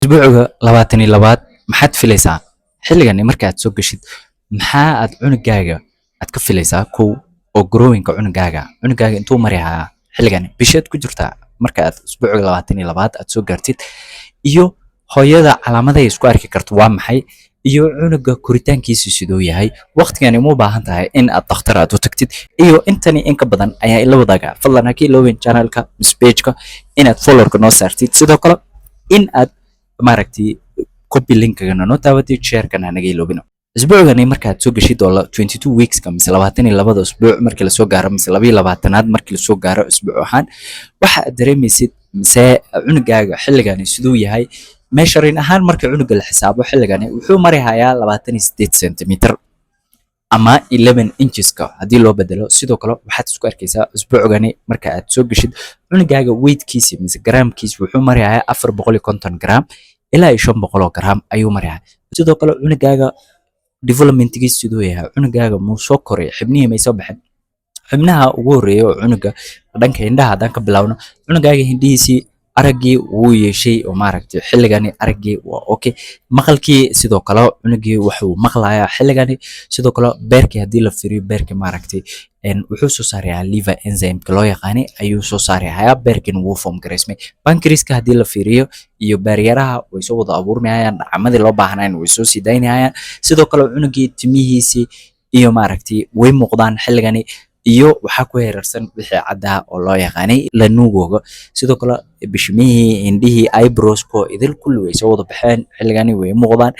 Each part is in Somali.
Isbuuciga 22aad maxaad filaysaa? Xilligani marka aad soo gashid, maxaa aad cunugaaga aad ka filaysaa kow oo growing-ka cunugaaga? Cunugaaga intuu marayaa xilligani? Bisheed ku jirtaa marka aad isbuuciga 22aad aad soo gaartid, iyo hooyada calaamadaha ay isku arki karto waa maxay, iyo cunuga koritaankiisu siduu yahay. Waqtigani ma u baahan tahay in aad dhakhtar aad u tagtid, iyo intani in ka badan ayaa ila wadaaga. Fadlan ha ka iloobin channelka mise page-ka inaad follow-ga noo saartid, sidoo kale in aad copy link-gana noo taabatid, share-kana naga iloobino. Isbuucigani markaad soo gashid oo 22 weeks-ka mise 22 isbuuc markii la soo gaaro mise 22aad markii la soo gaaro isbuuc ahaan, waxa aad dareemaysid mise cunugaaga xilligani siduu yahay. Measuring ahaan marka cunuga la xisaabo xilligani wuxuu marayaa 28 centimeter ama 11 inches-ka haddii loo bedelo. Sidoo kale waxaad isku arkaysaa isbuucigani marka aad soo gashid cunugaaga weight-kiisa mise garaamkiisa wuxuu marayaa 450 gram ilaa 500 gram ayuu marayaa. Sidoo kale cunugaaga development-giisa siduu yahay, cunugaaga muu soo koray, xibnihii may soo baxeen. Xibnaha ugu horeeya oo cunuga dhanka indhaha haddaan ka bilaawno, cunugaaga hindhihiisii araggii wuu yeeshay oo xilligani araggii waa okay. Maqalkii sidoo kale cunugii wuxuu maqlayaa xilligani. Sidoo kale beerkii haddii la fiiriyo beerkii wuxuu soo saarayaa liver enzyme-ka loo yaqaanay ayuu soo saarayaa. beerkina wuu form gareysmay. Pancreas-ka haddii la fiiriyo iyo beeryaraha way soo wada abuurmayaan, dhacamadii loo baahnaan way soo sii daynayaan. Sidoo kale cunugii timihiisii iyo way muuqdaan xilligani, iyo waxaa ku heerarsan wixii caddaa oo loo yaqaanay lanugoga. Sidoo kale bishimihii, indhihii, eyebrows-ko idil kulli way soo wada baxeen xilligani, way muuqdaan.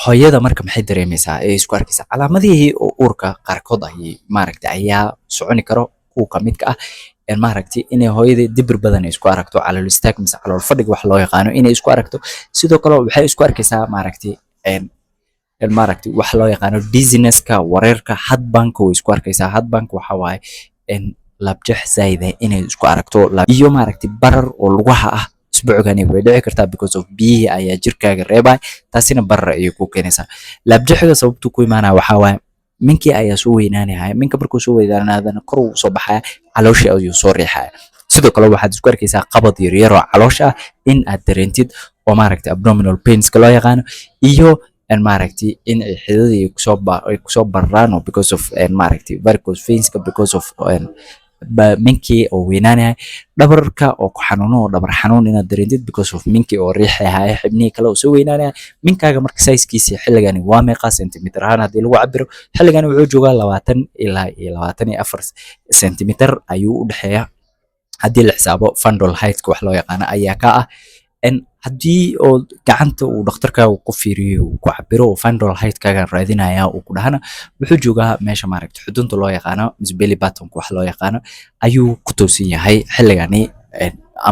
Hooyada marka maxay dareemaysaa ee isku arkaysaa calaamadihii oo uurka qaarkood ayaa soconi karo kuwa ka midka ah inay hooyadii dibir badan isku aragto, calool istaag mise calool fadhiga wax loo yaqaano inay isku aragto. Sidoo kale waxay isku arkaysaa wax loo yaqaano dizziness-ka, wareerka, heartburn-ka way isku arkaysaa. Heartburn-ka waxa waaye labjeex zaid ah inay isku aragto, iyo barar oo lugaha ah. Isbuucigani way dhici kartaa because of biyihii ayaa jirkaaga reebay, taasina barar ayay ku keenaysaa. Labjeexda sababtu ku imaanaya waxa waaye minkii ayaa soo weynaanaya. Minka markuu soo weynaadana kor uu soo baxaya, caloosha ayuu soo riixaya. Sidoo kale waxaad isku arkaysaa qabad yar oo caloosha ah in aad dareentid oo abdominal pains-ka loo yaqaano, iyo in ay xididada ay kusoo bararaan because of varicose veins-ka because of minkii oo weynaanaya. Dhabarka oo ku xanuuno oo dhabar xanuun inaad dareentid because of minkii oo riixaya, xibnihii kale oo soo weynaanaya. Minkaaga marka size-kiisa xilligani waa meeqa centimeter ahaan haddii lagu cabiro? Xilligani wuxuu joogaa 20 ilaa 24 centimeter ayuu u dhexeeyaa haddii la xisaabo fundal height-ka wax loo yaqaano ayaa ka ah. Haddii oo gacanta uu dhakhtarkaaga ku fiiriyo uu ku cabiro oo fundal height-kaaga raadinaya uu ku dhahana wuxuu joogaa meesha xudunta loo yaqaano mise belly button-ka wax loo yaqaano ayuu ku toosan yahay xilligani,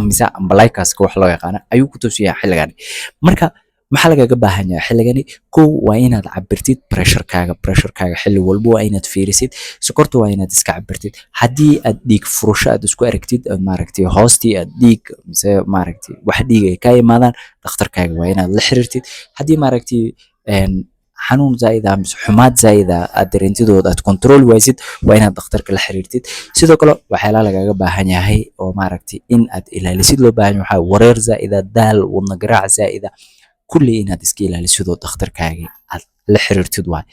mise umbilicus-ka wax loo yaqaano ayuu ku toosan yahay xilligani. Marka maxaa lagaga baahan yahay xilligani? Kow waa inaad cabirtid pressure-kaaga xilli walba waa inaad fiirisid. Sokorta waa inaad iska cabirtid. Haddii aad dhiig furasho aad isku aragtid hoostii aad dhiig mise wax dhiig ay ka imaadaan, dhakhtarkaaga waa inaad la xiriirtid. Haddii xanuun zaid ah mise xumaad zaid ah aad dareentid oo aad control waysid, waa inaad dhakhtarka la xiriirtid. Sidoo kale waxyaalaha lagaga baahan yahay oo in aad ilaalisid loo baahan yahay wareer zaid ah, daal, wadna garaac zaid ah, kulli inaad iska ilaalisid oo dhakhtarkaaga aad la xiriirtid waay.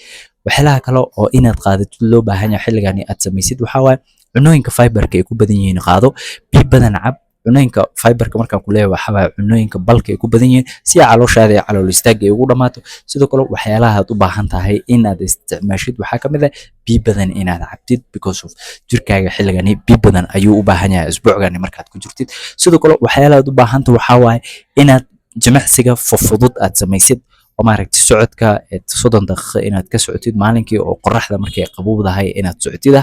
Waxyaalaha kale oo inaad qaadatid loo baahan yahay xilligani aad samaysid waxa waaye cunooyinka fiber-ka ay ku badan yihiin qaado, biyo badan cab. Cunooyinka fiber-ka markaan ku leeyahay waxa waaye cunooyinka bulk ay ku badan yihiin si calooshaada iyo calool istaag ay ugu dhamaato. Sidoo kale waxyaalaha aad u baahan tahay inaad isticmaashid waxaa ka mid ah biyo badan inaad cabtid because of jirkaaga xilligani biyo badan ayuu u baahan yahay isbuucigani markaad ku jirtid. Sidoo kale waxyaalaha aad u baahan tahay waxa waaye inaad jimicsiga fudud aad samaysid oo socodka 30 daqiiqo inaad ka socotid maalinkii oo qorraxda markay qabowdahay inaad socotid.